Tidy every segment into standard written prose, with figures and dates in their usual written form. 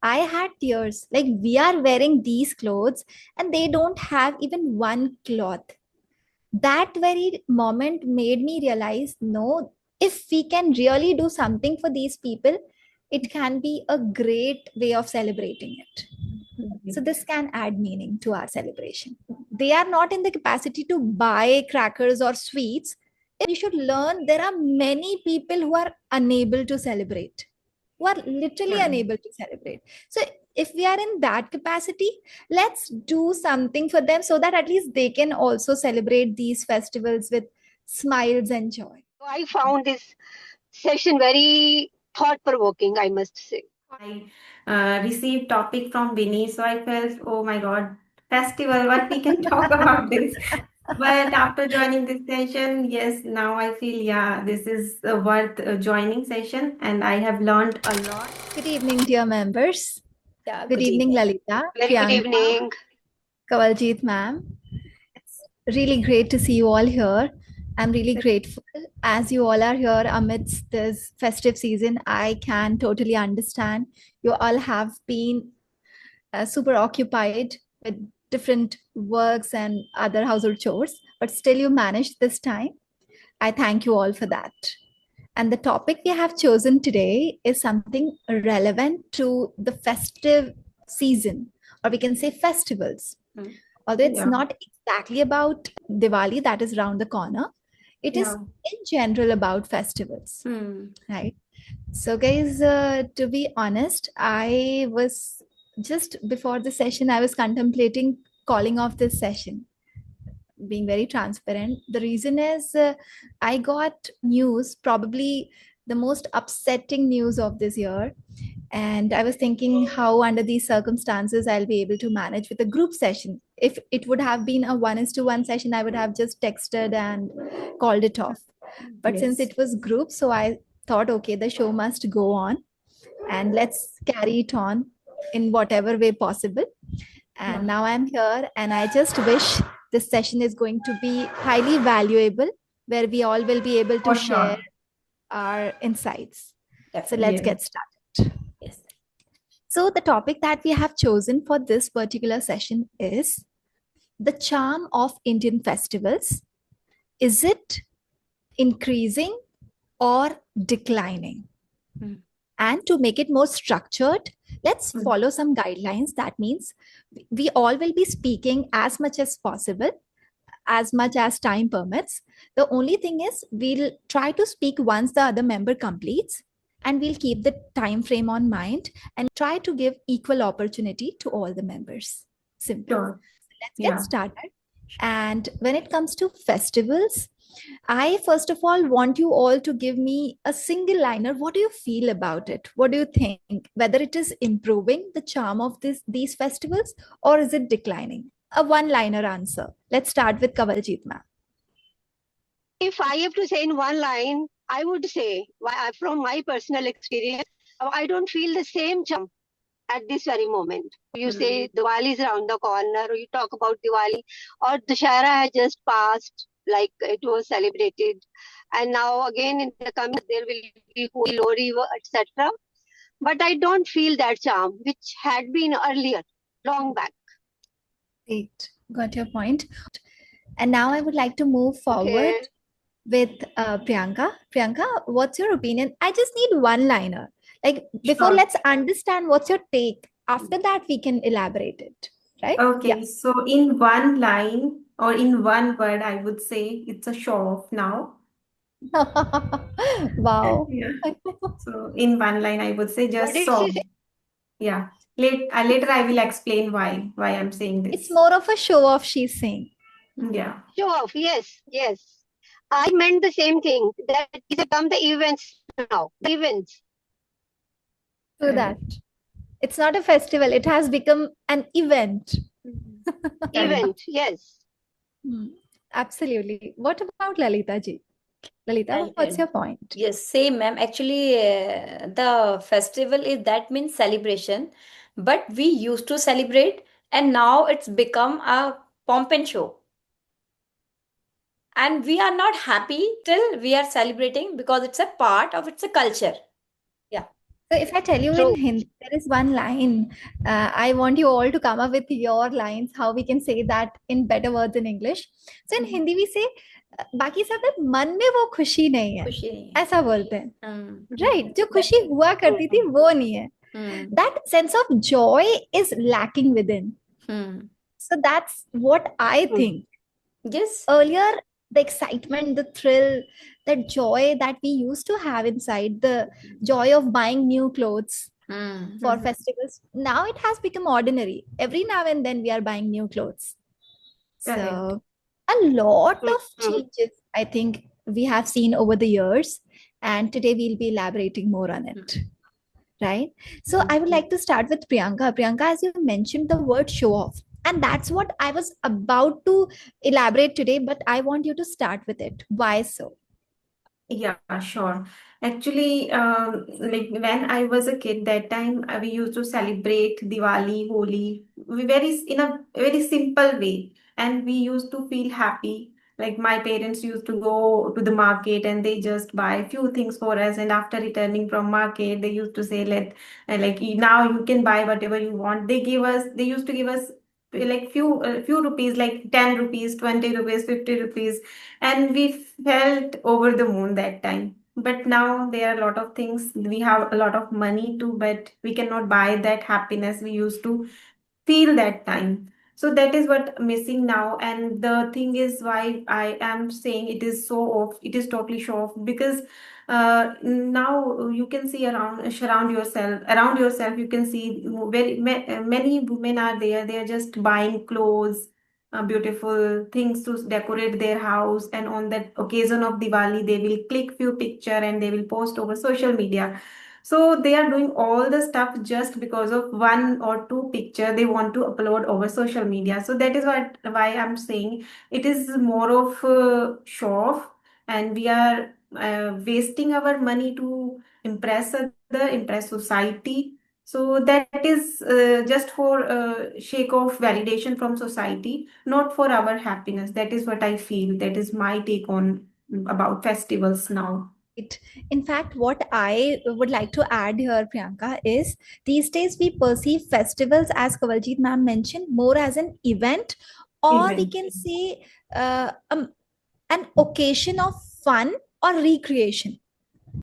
I had tears. Like, we are wearing these clothes and they don't have even one cloth. That very moment made me realize, no, if we can really do something for these people, it can be a great way of celebrating it. So this can add meaning to our celebration. They are not in the capacity to buy crackers or sweets. We should learn there are many people who are unable to celebrate, who are literally unable to celebrate. So if we are in that capacity, let's do something for them so that at least they can also celebrate these festivals with smiles and joy. I found this session very thought-provoking, I must say. I received topic from Vinny, so I felt, oh my God, festival, what we can talk about this. But after joining this session, yes, now I feel, yeah, this is worth joining session, and I have learned a lot. Good evening, dear members. Yeah, Good evening, Lalita, Very good Priyanka, evening. Kawaljeet ma'am. It's really great to see you all here. I'm really grateful. As you all are here amidst this festive season, I can totally understand. You all have been super occupied with different works and other household chores, but still you managed this time. I thank you all for that. And the topic we have chosen today is something relevant to the festive season, or we can say festivals. Although it's not exactly about Diwali, that is round the corner, it is in general about festivals, right? So, guys, to be honest, I was just before the session, I was contemplating calling off this session, being very transparent. The reason is I got news, probably the most upsetting news of this year. And I was thinking how, under these circumstances, I'll be able to manage with a group session. If it would have been a 1:1 session, I would have just texted and called it off. But since it was group, so I thought, okay, the show must go on and let's carry it on in whatever way possible. And now I'm here, and I just wish this session is going to be highly valuable, where we all will be able to share our insights. So let's get started. Yes. So the topic that we have chosen for this particular session is the charm of Indian festivals. Is it increasing or declining? And to make it more structured, let's follow some guidelines. That means we all will be speaking as much as possible, as much as time permits. The only thing is we'll try to speak once the other member completes, and we'll keep the time frame on mind and try to give equal opportunity to all the members. Simple. Sure. Let's get started. And when it comes to festivals, I first of all want you all to give me a single liner. What do you feel about it? What do you think? Whether it is improving the charm of these festivals, or is it declining? A one-liner answer. Let's start with Kawaljeet ma'am. If I have to say in one line, I would say, from my personal experience, I don't feel the same charm at this very moment. You say Diwali is around the corner, or you talk about Diwali, or Dussehra has just passed, like it was celebrated. And now again in the coming, there will be Holi, Lori, etc. But I don't feel that charm, which had been earlier, long back. Great. Got your point. And now I would like to move forward with Priyanka. Priyanka, what's your opinion? I just need one liner. Like before, let's understand what's your take. After that, we can elaborate it, right? Okay, so in one line or in one word, I would say it's a show off now. Wow. Yeah. So in one line, I would say just What so. did she say? Yeah. Later I will explain why I'm saying this. It's more of a show off, she's saying. Yeah. Show off, yes. I meant the same thing. That is become the events now. The events. True that. It's not a festival. It has become an event. Event, yes. Absolutely. What about Lalita ji? Lalita, what's your point? Yes, same, ma'am. Actually, the festival is that means celebration, but we used to celebrate, and now it's become a pomp and show. And we are not happy till we are celebrating because it's a part of it's a culture. Yeah. So if I tell you in True. Hindi, there is one line. I want you all to come up with your lines, how we can say that in better words in English. So in Hindi we say, बाकी सब है, मन में वो खुशी नहीं है, खुशी नहीं है। ऐसा बोलते हैं, हम्म राइट? जो खुशी हुआ करती थी वो नहीं है. हम्म That sense of joy is lacking within. Hmm So that's what I Hmm. think. yes Earlier, the excitement, the thrill, that joy that we used to have inside, the joy of buying new clothes for festivals, now it has become ordinary. Every now and then we are buying new clothes. Correct. So a lot of Hmm. changes I think we have seen over the years, and today we'll be elaborating more on it. Right? So I would like to start with Priyanka. Priyanka, as you mentioned the word show off, and that's what I was about to elaborate today, but I want you to start with it. Why so? Yeah, sure. Actually, like when I was a kid, that time we used to celebrate Diwali, Holi, in a very simple way, and we used to feel happy. Like my parents used to go to the market and they just buy a few things for us, and after returning from market, they used to say, "Let like now you can buy whatever you want." They used to give us like few rupees, like 10 rupees, 20 rupees, 50 rupees, and we felt over the moon that time. But now there are a lot of things, we have a lot of money too, but we cannot buy that happiness we used to feel that time. So that is what missing now. And the thing is why I am saying it is so off, it is totally show off, because now you can see around yourself you can see many women are there, they are just buying clothes, beautiful things to decorate their house, and on that occasion of Diwali they will click few picture and they will post over social media. So they are doing all the stuff just because of one or two picture they want to upload over social media. So that is what why I'm saying it is more of show off, and we are wasting our money to impress other, impress society. So that is just for shake of validation from society, not for our happiness. That is what I feel. That is my take on about festivals now. It, in fact, what I would like to add here, Priyanka, is these days we perceive festivals, as Kawaljeet ma'am mentioned, more as an event, or we Event. can say an occasion of fun or recreation.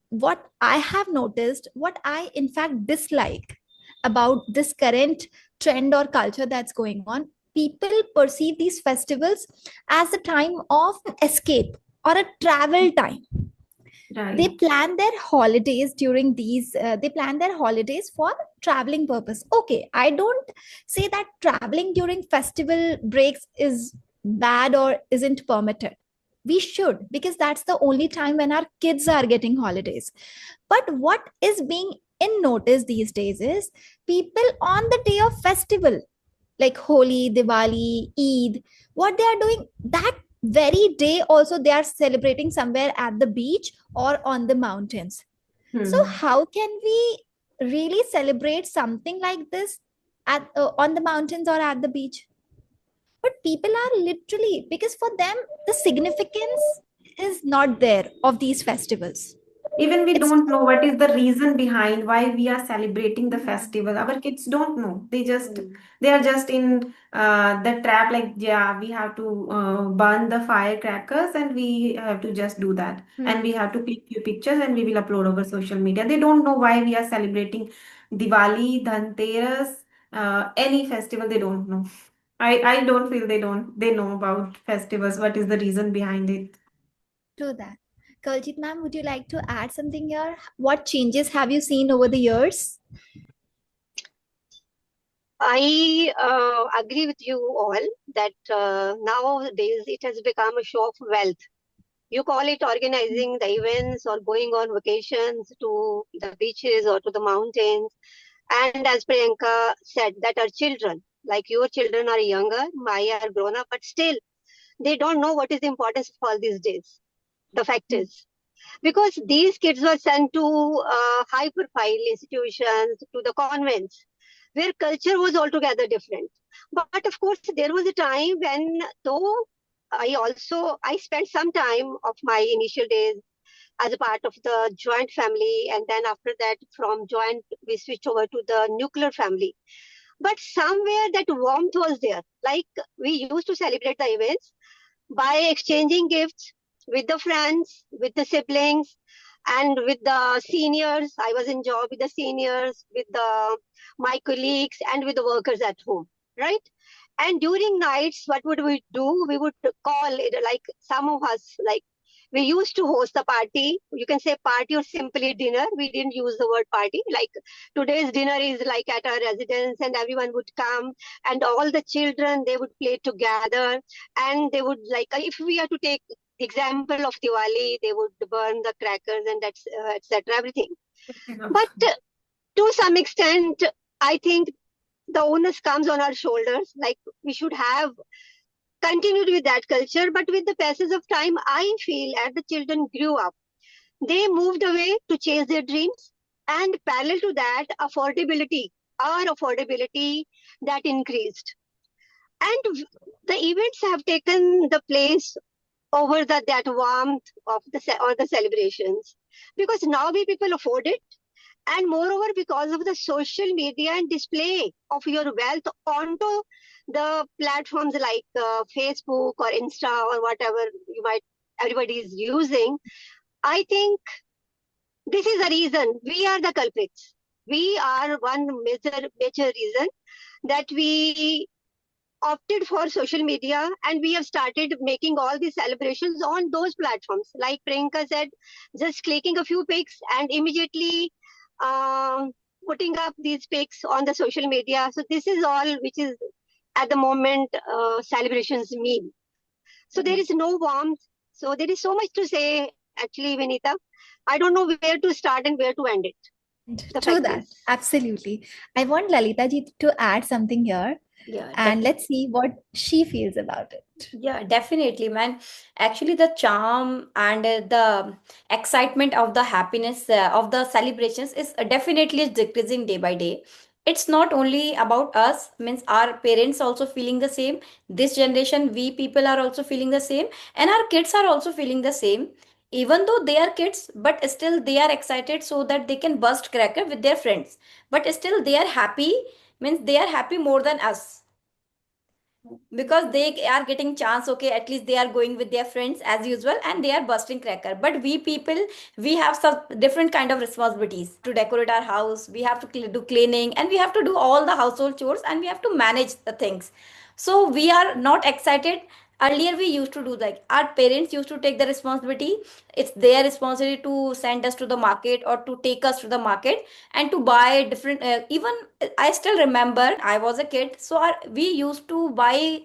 What I have noticed, what I in fact dislike about this current trend or culture that's going on, people perceive these festivals as a time of escape or a travel time. They Right. plan their holidays during these, they plan their holidays for traveling purpose. Okay, I don't say that traveling during festival breaks is bad or isn't permitted. We should, because that's the only time when our kids are getting holidays. But what is being in notice these days is people on the day of festival, like Holi, Diwali, Eid, what they are doing that very day also they are celebrating somewhere at the beach or on the mountains. So Hmm. how can we really celebrate something like this at on the mountains or at the beach? But people are literally, because for them the significance is not there of these festivals. Even we It's don't know what is the reason behind why we are celebrating the festival. Our kids don't know. They are just in the trap, like, yeah, we have to burn the firecrackers and we have to just do that. Hmm. And we have to click few pictures and we will upload over social media. They don't know why we are celebrating Diwali, Dhanteras, any festival. They don't know. I don't feel they know about festivals. What is the reason behind it? To that. Kaljit ma'am, would you like to add something here? What changes have you seen over the years? I agree with you all that nowadays it has become a show of wealth. You call it organizing the events or going on vacations to the beaches or to the mountains. And as Priyanka said, that our children, like your children are younger, my are grown up, but still they don't know what is the importance of all these days. The fact is, because these kids were sent to high profile institutions, to the convents, where culture was altogether different. But of course, there was a time when, though I spent some time of my initial days as a part of the joint family, and then after that, from joint, we switched over to the nuclear family. But somewhere that warmth was there. Like we used to celebrate the events by exchanging gifts with the friends, with the siblings, and with the seniors. I was in job with the seniors, with the my colleagues, and with the workers at home, right? And during nights, what would we do? We would call it, like some of us, like we used to host a party. You can say party or simply dinner. We didn't use the word party. Like today's dinner is like at our residence, and everyone would come, and all the children, they would play together, and they would, like, if we are to take the example of Diwali, they would burn the crackers and that's etc. Everything. But to some extent, I think the onus comes on our shoulders. Like we should have continued with that culture, but with the passage of time, I feel as the children grew up, they moved away to chase their dreams, and parallel to that, our affordability that increased, and the events have taken the place over that warmth of the celebrations, because now we people afford it, and moreover, because of the social media and display of your wealth onto the platforms like Facebook or Insta or whatever everybody is using, I think this is the reason we are the culprits. We are one major reason that we opted for social media, and we have started making all these celebrations on those platforms. Like Priyanka said, just clicking a few pics and immediately um, putting up these pics on the social media. So this is all which is at the moment celebrations mean. So there is no warmth. So there is so much to say, actually, Vinita. I don't know where to start and where to end it. The True fact that. is. Absolutely. I want Lalita ji to add something here, Yeah, and let's see what she feels about it. yeah, definitely, man. Actually, the charm and the excitement of the happiness of the celebrations is definitely decreasing day by day. It's not only about us, means our parents also feeling the same. This generation, we people are also feeling the same, and our kids are also feeling the same. Even though they are kids, but still they are excited so that they can burst cracker with their friends. But still they are happy, means they are happy more than us because they are getting chance. Okay, at least they are going with their friends as usual and they are busting cracker. But we people, we have some different kind of responsibilities to decorate our house. We have to do cleaning and we have to do all the household chores and we have to manage the things. So we are not excited. Earlier we used to do, like, our parents used to take the responsibility. It's their responsibility to send us to the market or to take us to the market and to buy different even I still remember I was a kid, so we used to buy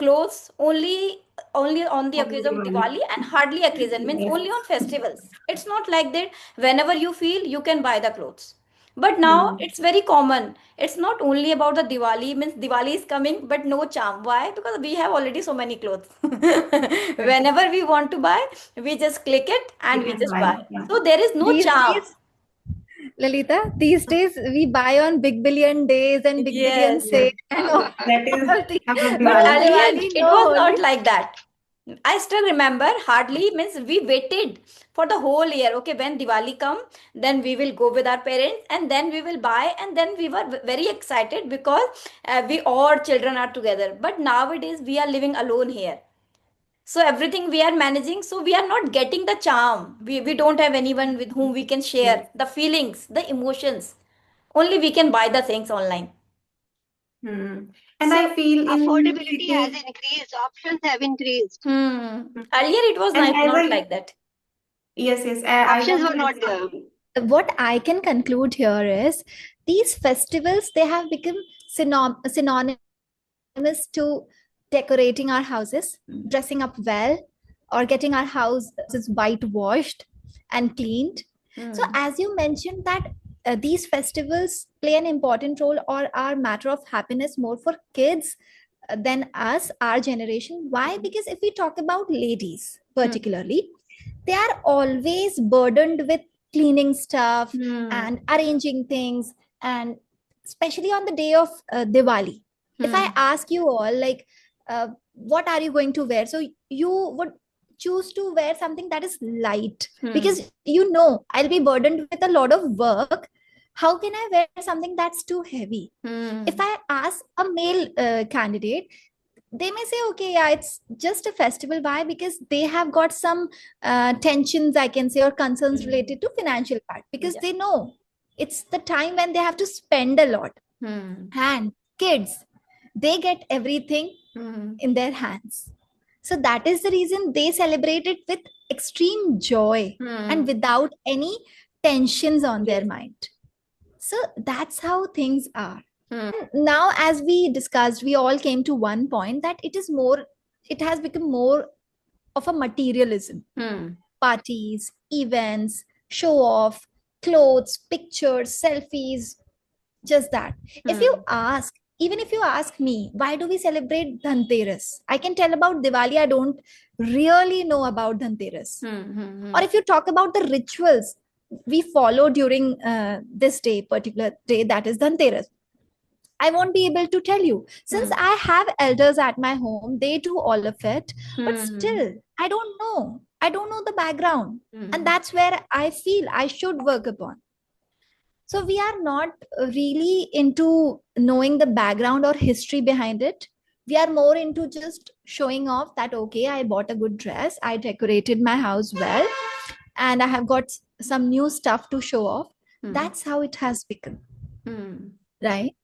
clothes only on the Happy occasion of Diwali. Diwali, and hardly occasion, means Yes. only on festivals. It's not like that whenever you feel you can buy the clothes. But now Hmm. it's very common. It's not only about the Diwali, means Diwali is coming, but no charm. Why? Because we have already so many clothes. Whenever we want to buy, we just click it and We we can just buy. buy. Yeah. So there is no These charm. days, Lalita, these days we buy on Big Billion Days and Big Billion Yes. Sale Yes. and all That is things. about But But on Diwali. earlier Diwali, it no, was not only. like that. I still remember hardly, means we waited for the whole year. Okay, when Diwali come, then we will go with our parents and then we will buy, and then we were very excited because we all children are together. But nowadays we are living alone here. So everything we are managing, so we are not getting the charm. We don't have anyone with whom we can Yes. share the feelings, the emotions. Only we can buy the things online. Hmm. And So I feel in affordability has cities, increased, options have increased. Earlier it was and not, as not I, like that. yes, yes, I Options want were to add not there. something. What I can conclude here is these festivals, they have become synonymous to decorating our houses, dressing up well, or getting our houses whitewashed and cleaned. So, Hmm. as you mentioned, that these festivals play an important role or are matter of happiness more for kids than us, our generation. Why? Because if we talk about ladies, Hmm. particularly, they are always burdened with cleaning stuff Hmm. and arranging things, and especially on the day of Diwali. If I Hmm. ask you all, like, what are you going to wear? So you would choose to wear something that is light, because you know I'll be burdened with a lot of work. How can I wear something that's too heavy? If I ask a male candidate, they may say, okay, yeah, it's just a festival. Why? Because they have got some tensions, I can say, or concerns related to financial part, because they know it's the time when they have to spend a lot. And kids, they get everything in their hands. So that is the reason they celebrate it with extreme joy and without any tensions on their mind. So that's how things are. Now, as we discussed, we all came to one point that it has become more of a materialism. Parties, events, show off, clothes, pictures, selfies, just that. Even if you ask me, why do we celebrate Dhanteras? I can tell about Diwali. I don't really know about Dhanteras. Or if you talk about the rituals we follow during this particular day, that is Dhanteras, I won't be able to tell you. Since I have elders at my home, they do all of it. But still, I don't know. I don't know the background. And that's where I feel I should work upon. So we are not really into knowing the background or history behind it. We are more into just showing off that, okay, I bought a good dress, I decorated my house well, and I have got some new stuff to show off. That's how it has become. Right?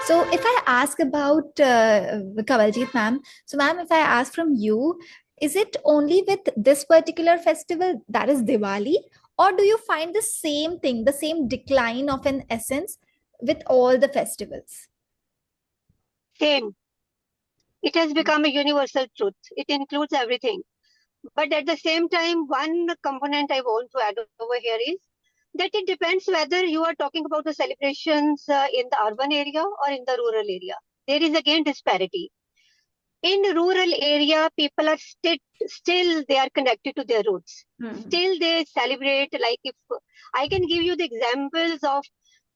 So if I ask about Kawaljeet ma'am, so ma'am, if I ask from you, is it only with this particular festival, that is Diwali, or do you find the same thing, the same decline of an essence with all the festivals? Same. It has become a universal truth. It includes everything. But at the same time, one component I want to add over here is that it depends whether you are talking about the celebrations in the urban area or in the rural area. There is again disparity. In rural area, people are still they are connected to their roots. Still they celebrate, like if I can give you the examples of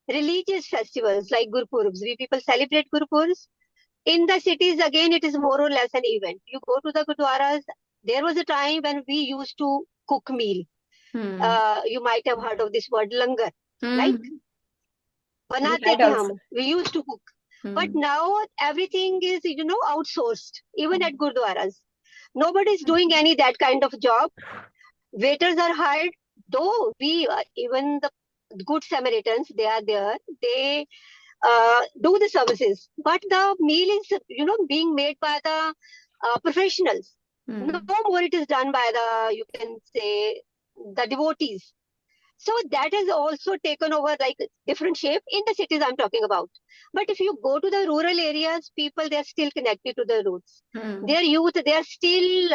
religious festivals like Gurpurabs. We people celebrate Gurpurabs. In the cities, again, it is more or less an event. You go to the Gurdwaras, there was a time when we used to cook meal. You might have heard of this word langar, like banate the hum. We used to cook. But now everything is, outsourced, even at Gurdwaras. Nobody is doing any that kind of job. Waiters are hired, though even the good Samaritans, they are there. They do the services, but the meal is, being made by the professionals. No more it is done by you can say, the devotees. So that has also taken over like different shape in the cities I'm talking about. But if you go to the rural areas, people, they're still connected to their roots. Their youth, they are still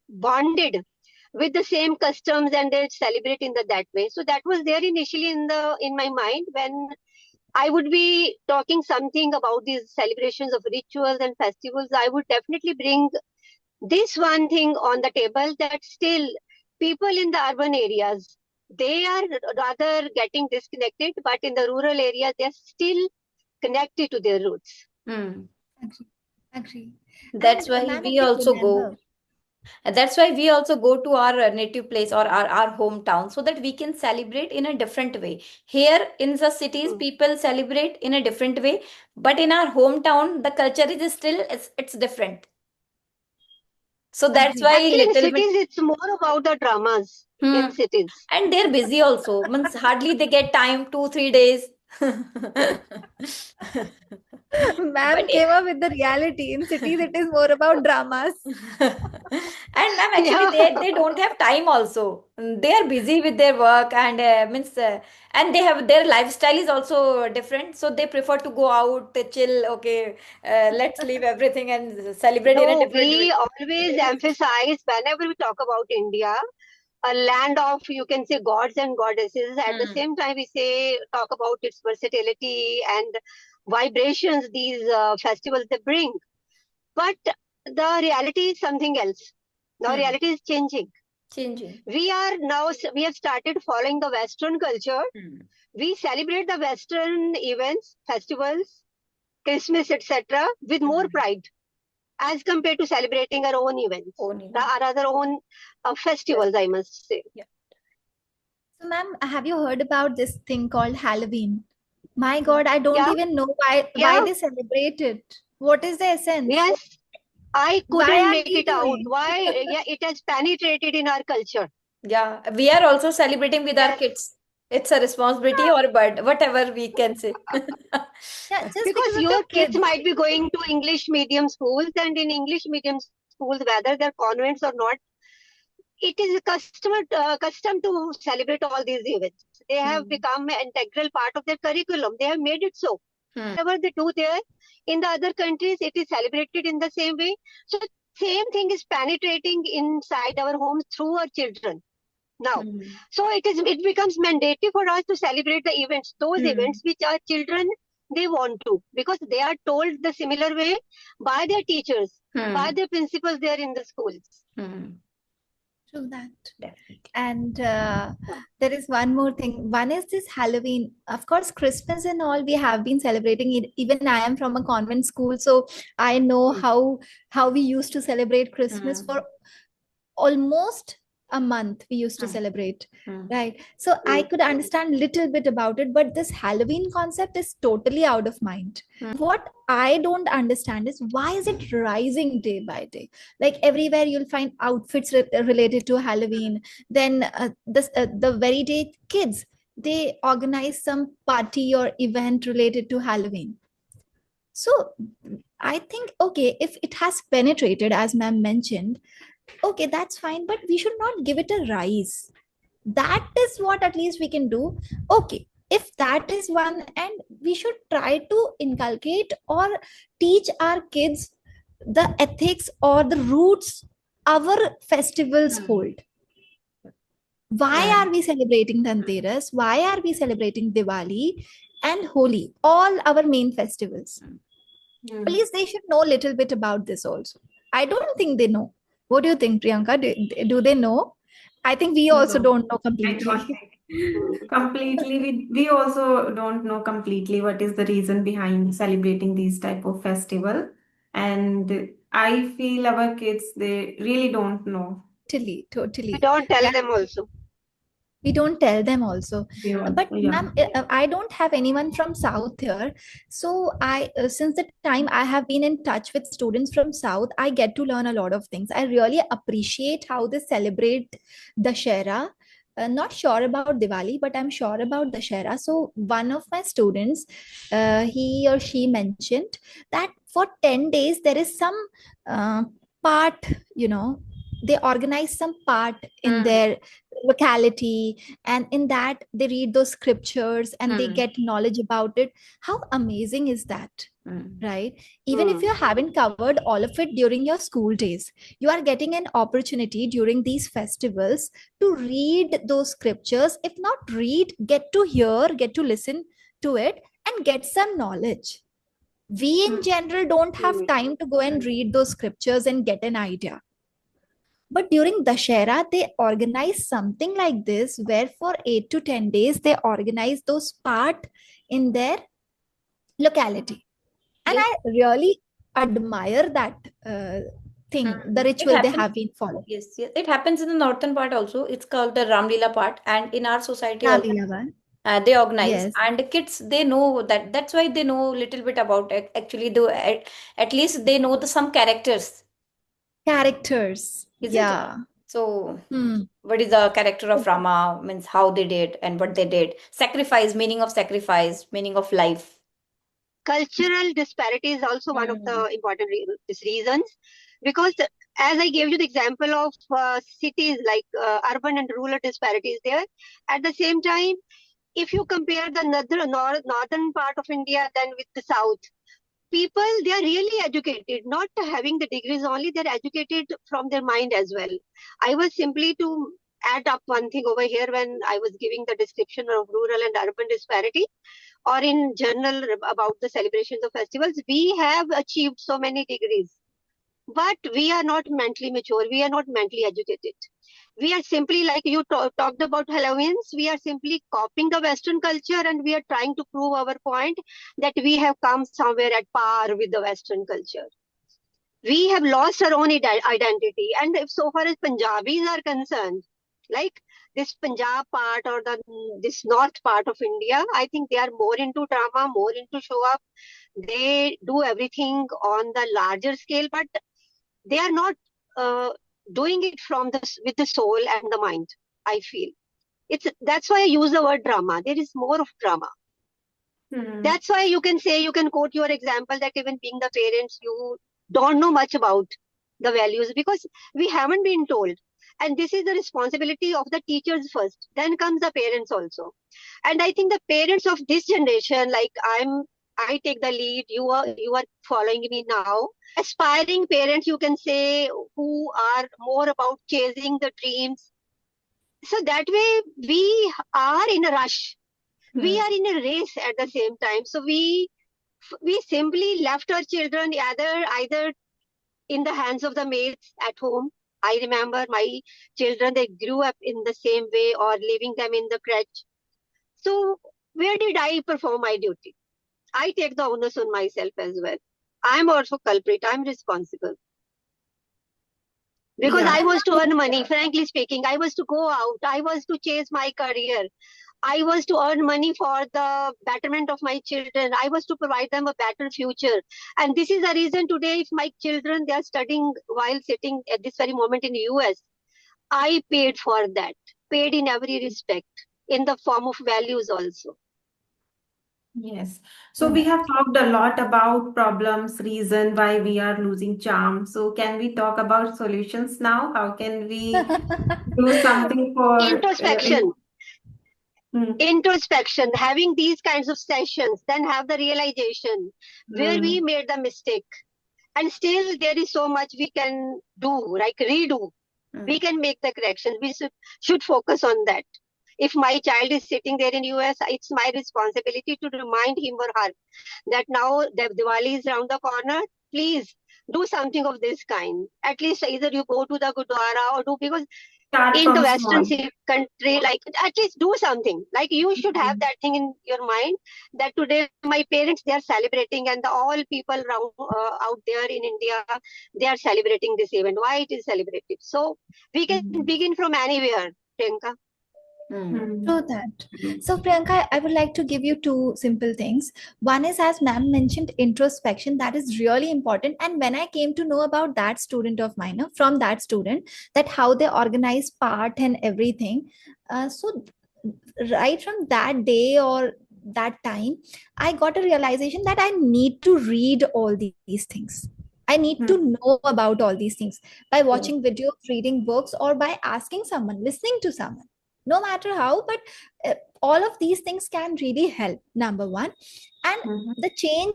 bonded with the same customs and they celebrate in that way. So that was there initially in my mind when I would be talking something about these celebrations of rituals and festivals. I would definitely bring this one thing on the table, that still people in the urban areas, they are rather getting disconnected, but in the rural areas, they're still connected to their roots. Agree. That's And why ma'am, we if you also go. remember, And that's why we also go to our native place or our hometown so that we can celebrate in a different way. Here in the cities, people celebrate in a different way, but in our hometown, the culture is still it's different. So that's Agree. why Actually, in little cities, bit. it's more about the dramas in cities. And they're busy also. Means hardly they get time 2-3 days. ma'am came up with the reality. In cities, it is more about dramas. And ma'am, actually, they don't have time also. They are busy with their work and and they have their lifestyle is also different. So they prefer to go out, chill. Okay, let's leave everything and celebrate in a No, different we way. always emphasize whenever we talk about India, a land of, you can say, gods and goddesses. At the same time, we talk about its versatility and vibrations these festivals they bring. But the reality is something else. The reality is changing. We have started following the Western culture. We celebrate the Western events, festivals, Christmas, etc., with more pride. as compared to celebrating our own events, our own festivals, I must say. Yeah. So, ma'am, have you heard about this thing called Halloween? My God, I don't Yeah, even know why yeah, they celebrate it. What is the essence? yes. I Why couldn't are make we it out. doing? Why? Yeah, it has penetrated in our culture. Yeah, we are also celebrating with our Yes, kids. It's a responsibility or but whatever we can say. Yeah, just because because of the your kids kids. might be going to English medium schools, and in English medium schools, whether they're convents or not, it is custom to celebrate all these events. They have Hmm. become an integral part of their curriculum. They have made it so. Hmm. Whatever they do there, in the other countries, it is celebrated in the same way. So same thing is penetrating inside our homes through our children now. Hmm. So it becomes mandatory for us to celebrate the events, those Hmm. events which our children they want to, because they are told the similar way by their teachers, by Hmm. their principals there in the schools. Hmm. True that. Definitely. And there is one more thing. One is this Halloween. Of course, Christmas and all we have been celebrating it. Even I am from a convent school, so I know Hmm. how we used to celebrate Christmas Hmm. for almost a month. We used to Hmm. celebrate, Hmm. right? So I Hmm. could understand little bit about it, but this Halloween concept is totally out of mind. Hmm. What I don't understand is why is it rising day by day? Like everywhere you'll find outfits related to Halloween. Then the very day kids they organize some party or event related to Halloween. So I think okay, if it has penetrated, as ma'am mentioned, okay, that's fine, but we should not give it a rise. That is what at least we can do. Okay, if that is one, and we should try to inculcate or teach our kids the ethics or the roots our festivals Hmm. hold. Why Yeah. are we celebrating Dhanteras? Why are we celebrating Diwali and Holi? All our main festivals. Hmm. At least they should know a little bit about this also. I don't think they know. What do you think, Priyanka? Do they know? I think we also No, don't know I don't completely. think completely. We also don't know completely what is the reason behind celebrating these type of festival. And I feel our kids, they really don't know. Totally, We totally. don't tell Yeah, them also. we don't tell them also. They all, But yeah. ma'am, I don't have anyone from South here. So I, since the time I have been in touch with students from South, I get to learn a lot of things. I really appreciate how they celebrate Dashera. Not sure about Diwali, but I'm sure about Dashera. So one of my students, he or she mentioned that for 10 days there is some uh, part, they organize some part in Hmm. their locality, and in that they read those scriptures and they Hmm. get knowledge about it. How amazing is that, Hmm. right? Even if Hmm. you haven't covered all of it during your school days, you are getting an opportunity during these festivals to read those scriptures. If not read, get to hear, get to listen to it and get some knowledge. We in Hmm. general don't have Hmm. time to go and read those scriptures and get an idea. But during Dashera, they organize something like this where for 8 to 10 days they organize those part in their locality. And Yes. I really admire that thing, the Hmm. It ritual they happens. have been following. Yes, yes. It happens in the northern part also. It's called the Ramlila part, and in our society also. Ravilavan. They organize, Yes. and the kids they know that. That's why they know little bit about it. Actually, at least they know the some characters, Characters. isn't it? Yeah. So, Hmm. what is the character of Rama? Means how they did and what they did. Sacrifice, meaning of life. Cultural disparity is also one of Hmm. the important reasons, because as I gave you the example of cities, like urban and rural disparities there. At the same time, if you compare the northern part of India then with the south, people they are really educated, not having the degrees only, they're educated from their mind as well. I was simply to add up one thing over here when I was giving the description of rural and urban disparity, or in general about the celebrations of festivals. We have achieved so many degrees, but we are not mentally mature, we are not mentally educated. We are simply, like you talked about Halloweens, we are simply copying the Western culture, and we are trying to prove our point that we have come somewhere at par with the Western culture. We have lost our own identity. And if so far as Punjabis are concerned, like this Punjab part or this north part of India, I think they are more into drama, more into show up. They do everything on the larger scale, but they are not doing it from with the soul and the mind. I feel that's why I use the word drama. There is more of drama. That's why you can quote your example that even being the parents, you don't know much about the values because we haven't been told. And this is the responsibility of the teachers first. Then comes the parents also. And I think the parents of this generation, like I take the lead. You are following me now. Aspiring parents, you can say, who are more about chasing the dreams. So that way, we are in a rush. We are in a race at the same time. So we simply left our children either in the hands of the maids at home. I remember my children, they grew up in the same way, or leaving them in the crèche. So where did I perform my duty? I take the onus on myself as well. I'm also culprit. I'm responsible. Because I was to earn money, frankly speaking. I was to go out. I was to chase my career. I was to earn money for the betterment of my children. I was to provide them a better future. And this is the reason today, if my children, they are studying while sitting at this very moment in the US, I paid for that, paid in every respect, in the form of values also. Yes. So we have talked a lot about problems, reason why we are losing charm. So can we talk about solutions now? How can we do something for Introspection. Hmm. Introspection, having these kinds of sessions, then have the realization where we made the mistake. And still there is so much we can do, like redo. We can make the corrections. We should focus on that. If my child is sitting there in US, it's my responsibility to remind him or her that now the Diwali is around the corner. Please do something of this kind. At least either you go to the Gurdwara or do, because Start in the from Western small. country, like at least do something. Like you should have that thing in your mind that today my parents, they are celebrating, and all people around out there in India, they are celebrating this event. Why it is celebrated? So we can begin from anywhere, Priyanka. True that. So, Priyanka, I would like to give you two simple things. One is, as ma'am mentioned, introspection. That is really important. And when I came to know about that student of mine, from that student, that how they organize part and everything. So, right from that day or that time, I got a realization that I need to read all these things. I need to know about all these things by watching videos, reading books, or by asking someone, listening to someone. No matter how, but all of these things can really help. Number one, and the change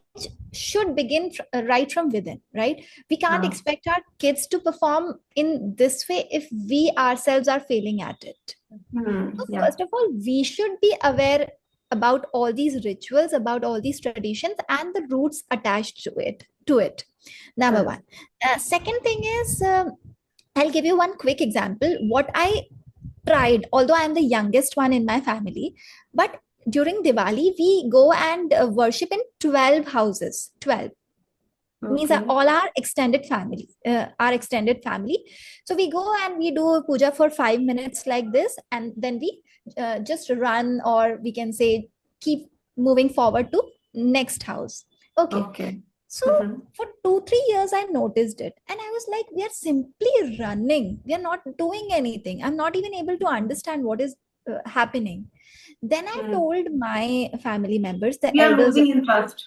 should begin right from within. Right? We can't expect our kids to perform in this way if we ourselves are failing at it. So first of all, we should be aware about all these rituals, about all these traditions, and the roots attached to it. Number one. Second thing is, I'll give you one quick example. What I tried, although I'm the youngest one in my family, but during Diwali, we go and worship in 12 houses. 12 means all our extended family. So we go and we do puja for 5 minutes like this, and then we just run, or we can say keep moving forward to next house. Okay. So for 2-3 years, I noticed it, and I was like, we are simply running. We are not doing anything. I'm not even able to understand what is happening. Then I told my family members, the We are elders. losing interest.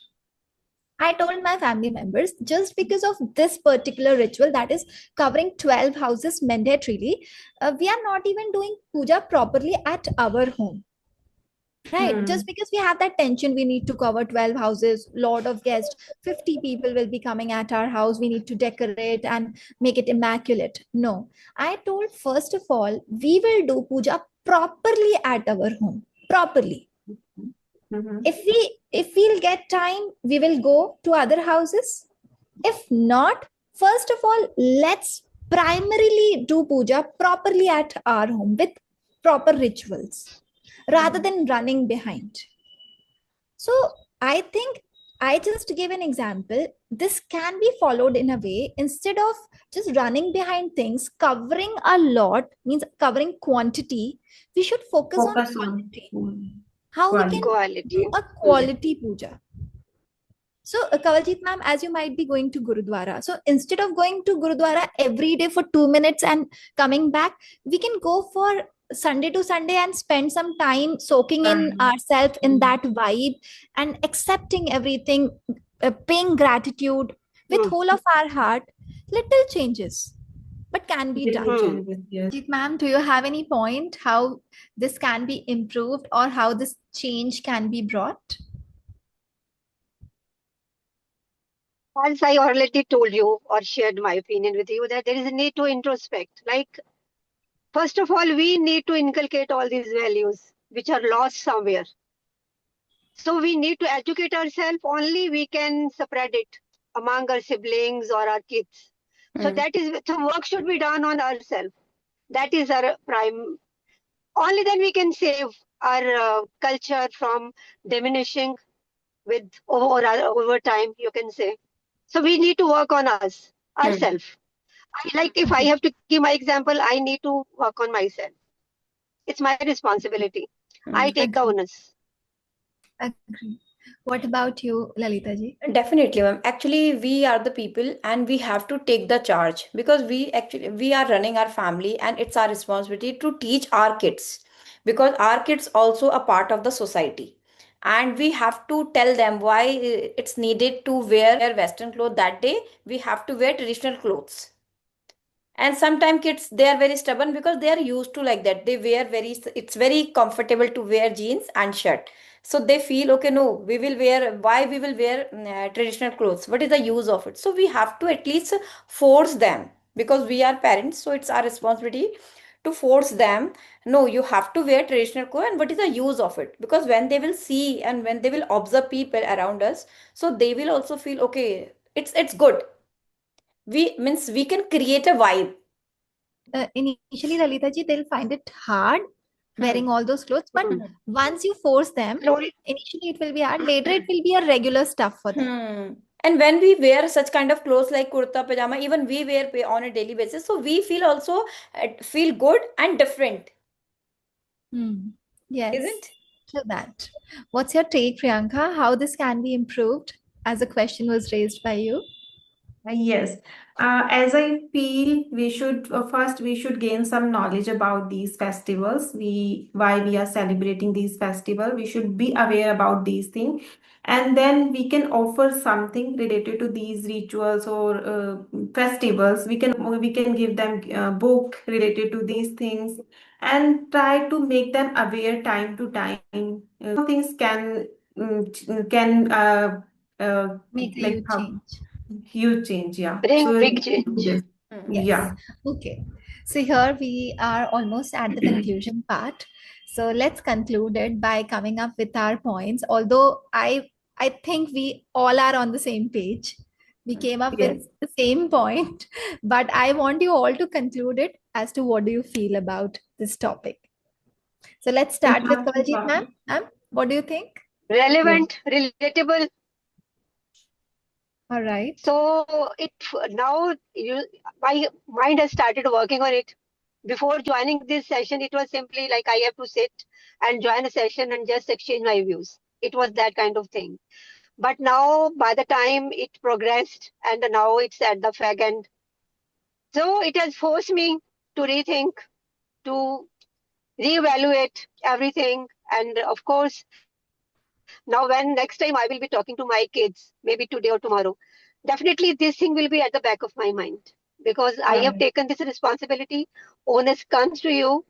I told my family members, just because of this particular ritual that is covering 12 houses mandatorily, we are not even doing puja properly at our home. Right? Just because we have that tension, we need to cover 12 houses, lot of guests, 50 people will be coming at our house. We need to decorate and make it immaculate. No, I told, first of all, we will do puja properly at our home, properly. If we'll get time, we will go to other houses. If not, first of all, let's primarily do puja properly at our home with proper rituals, rather than running behind. So I think I just gave an example. This can be followed in a way, instead of just running behind things, covering a lot means covering quantity. We should focus on Focus on quality. How we can quality. do Quality. a quality puja. So, Kawaljeet ma'am, as you might be going to Gurudwara, so instead of going to Gurudwara every day for 2 minutes and coming back, we can go for Sunday to Sunday and spend some time soaking in ourselves in that vibe and accepting everything, paying gratitude with whole of our heart. Little changes, but can be done. Little changes, yes. Kawaljeet ma'am, do you have any point how this can be improved or how this change can be brought? As I already told you or shared my opinion with you, that there is a need to introspect. Like, first of all, we need to inculcate all these values which are lost somewhere. So we need to educate ourselves. Only we can spread it among our siblings or our kids. So that is, so work should be done on ourselves. That is our prime. Only then we can save our culture from diminishing with over time, you can say. So we need to work on us, ourselves. Like, if I have to give my example, I need to work on myself. It's my responsibility. I take the Agree. onus. Agree. What about you, Lalita ji? Definitely, ma'am. Actually, we are the people and we have to take the charge because we are running our family and it's our responsibility to teach our kids because our kids also a part of the society. And we have to tell them why it's needed to wear Western clothes that day. We have to wear traditional clothes. And sometimes kids, they are very stubborn because they are used to like that. They wear very, it's very comfortable to wear jeans and shirt. So they feel, okay, no, we will wear, why we will wear traditional clothes? What is the use of it? So we have to at least force them because we are parents. So it's our responsibility to force them. No, you have to wear traditional clothes, and what is the use of it? Because when they will see and when they will observe people around us, so they will also feel, okay, it's good. We can create a vibe. Initially, Lalita ji, they'll find it hard wearing all those clothes, but once you force them, Slowly, initially it will be hard. Later, it will be a regular stuff for them. And when we wear such kind of clothes like kurta, pajama, even we wear on a daily basis, so we feel also feel good and different, Yes, isn't? to that. What's your take, Priyanka? How this can be improved, as a question was raised by you? Yes. As I feel, we should first we should gain some knowledge about these festivals. Why we are celebrating these festivals. We should be aware about these things, and then we can offer something related to these rituals or festivals. We can give them a book related to these things, and try to make them aware time to time. Things can Make a like huge how. change. Huge change, yeah. bring So, big change. yes, Yes. yeah. Okay. So here we are almost at the conclusion part. So let's conclude it by coming up with our points. Although I think we all are on the same page. We came up Yes. with the same point, but I want you all to conclude it as to what do you feel about this topic. So let's We start with have to Kawaljeet talk. ma'am. Ma'am, what do you think? Yes. Relevant, relatable. All right. So it now my mind has started working on it. Before joining this session, it was simply like I have to sit and join a session and just exchange my views. It was that kind of thing. But now, by the time it progressed, and now it's at the fag end, so it has forced me to rethink, to reevaluate everything. And of course, now when next time I will be talking to my kids, maybe today or tomorrow, definitely this thing will be at the back of my mind because I have Right. taken this responsibility. Onus comes to you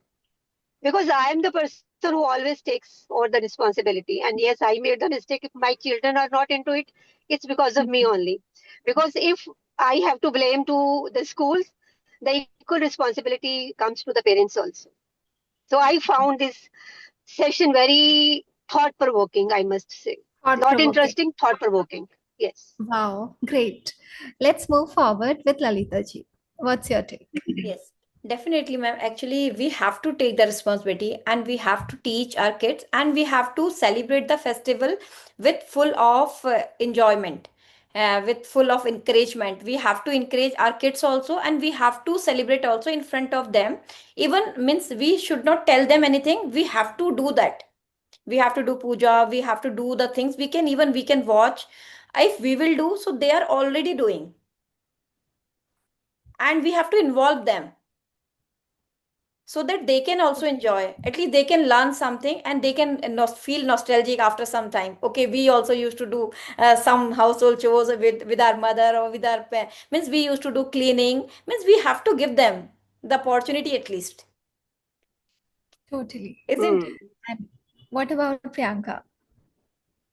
because I am the person who always takes all the responsibility. And yes, I made the mistake. If my children are not into it, it's because of me only. Because if I have to blame to the schools, the equal responsibility comes to the parents also. So I found this session very thought provoking, I must say. Thought Not provoking. interesting, thought provoking. Yes. Wow, great. Let's move forward with Lalita ji. What's your take? Yes. Definitely, ma'am. Actually, we have to take the responsibility and we have to teach our kids and we have to celebrate the festival with full of enjoyment, with full of encouragement. We have to encourage our kids also and we have to celebrate also in front of them. Even means we should not tell them anything. We have to do that. We have to do puja. We have to do the things. We can watch. If we will do, so they are already doing. And we have to involve them so that they can also enjoy, at least they can learn something and they can feel nostalgic after some time. Okay, we also used to do some household chores with our mother or with our means we used to do cleaning, means we have to give them the opportunity at least, Totally. isn't? And what about Priyanka?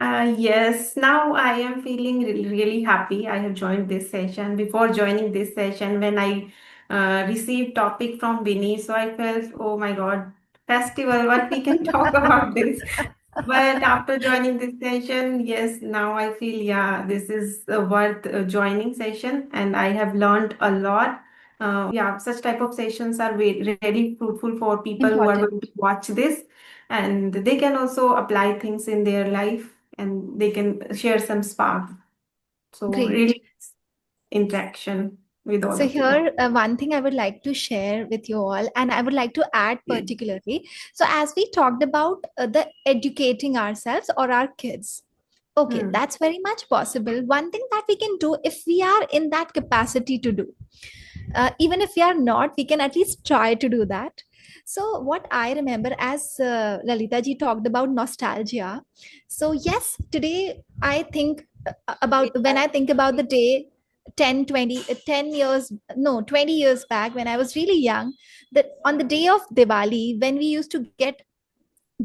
Yes, now I am feeling really happy. I have joined this session. Before joining this session, when I received topic from Vinny, so I felt, oh my God, festival, what we can talk about this. But after joining this session, yes, now I feel, yeah, this is worth joining session, and I have learned a lot. Yeah, such type of sessions are really fruitful for people who are Important. going to watch this, and they can also apply things in their life and they can share some spark. So Great. really interaction with all So of you. here, one thing I would like to share with you all, and I would like to add particularly. So as we talked about the educating ourselves or our kids, okay, Hmm. that's very much possible. One thing that we can do if we are in that capacity to do, even if we are not, we can at least try to do that. So what I remember, as Lalita ji talked about nostalgia. So yes, today I think about, when I think about the day 10, 20, 10 years, no, 20 years back when I was really young, that on the day of Diwali, when we used to get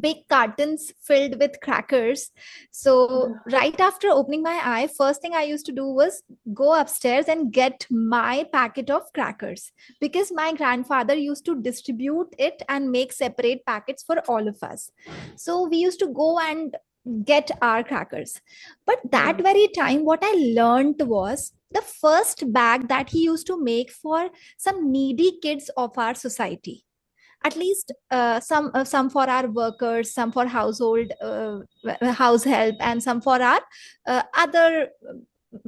big cartons filled with crackers. So right after opening my eye, first thing I used to do was go upstairs and get my packet of crackers, because my grandfather used to distribute it and make separate packets for all of us. So we used to go and get our crackers. But that Hmm. very time, what I learned was the first bag that he used to make for some needy kids of our society, at least some for our workers, some for household house help, and some for our other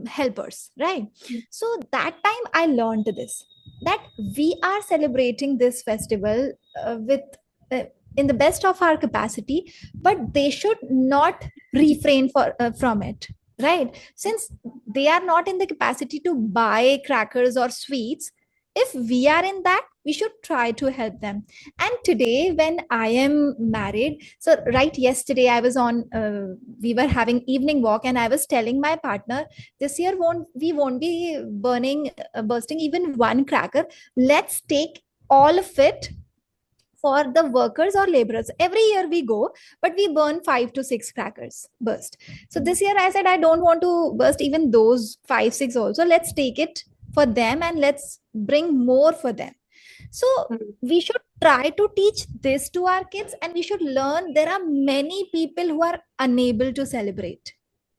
helpers, right? So that time I learned this, that we are celebrating this festival with uh, in the best of our capacity, but they should not refrain from it, right? Since they are not in the capacity to buy crackers or sweets, if we are in that, we should try to help them. And today when I am married, so right yesterday I was on we were having evening walk, and I was telling my partner, this year won't be bursting even one cracker. Let's take all of it for the workers or laborers. Every year we go, but we burn 5 to 6 crackers burst. So this year I said, I don't want to burst even those 5 6 also. Let's take it for them and let's bring more for them. So we should try to teach this to our kids, and we should learn there are many people who are unable to celebrate,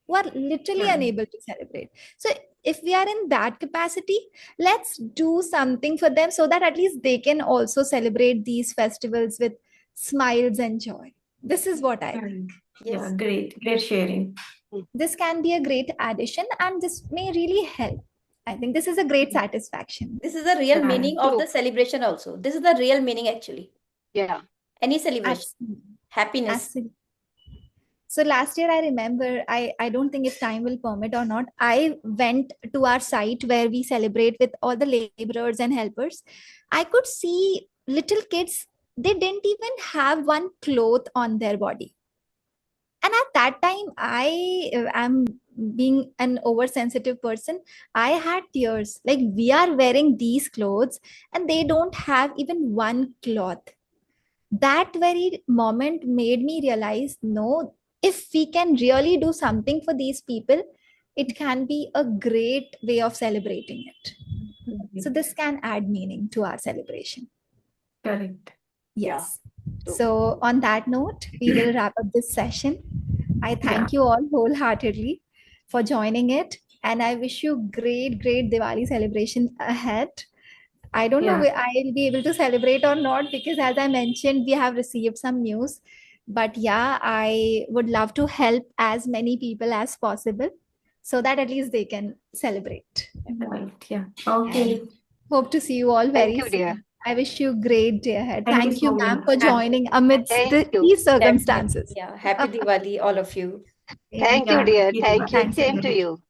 who are literally Yeah. unable to celebrate. So if we are in that capacity, let's do something for them so that at least they can also celebrate these festivals with smiles and joy. This is what I think. Right. Yeah, Yes, great sharing. This can be a great addition, and this may really help. I think this is a great satisfaction. this is the real Right. meaning of True. the celebration also. This is the real meaning actually. Yeah. Any celebration, Absolutely. happiness. Absolutely. So last year, I remember, I don't think if time will permit or not, I went to our site where we celebrate with all the laborers and helpers. I could see little kids, they didn't even have one cloth on their body. And at that time, I am being an oversensitive person. I had tears. Like, we are wearing these clothes and they don't have even one cloth. That very moment made me realize, no, if we can really do something for these people, it can be a great way of celebrating it. So this can add meaning to our celebration. Correct. Yeah. Yes. True. So on that note, we will wrap up this session. I Yeah. thank you all wholeheartedly for joining it, and I wish you great Diwali celebration ahead. I don't know Yeah. whether I'll be able to celebrate or not, because as I mentioned, we have received some news. But yeah, I would love to help as many people as possible so that at least they can celebrate. Right. Yeah. And Okay. hope to see you all Thank very you, dear. soon. I wish you a great day ahead. Thank you Thank you, so ma'am, much. for joining amidst Thank you. these Definitely. circumstances. Yeah. Happy Diwali, all of you. Same Thank here. you, Yeah. dear. Happy Thank you. Diwali. Thanks Same to again. you.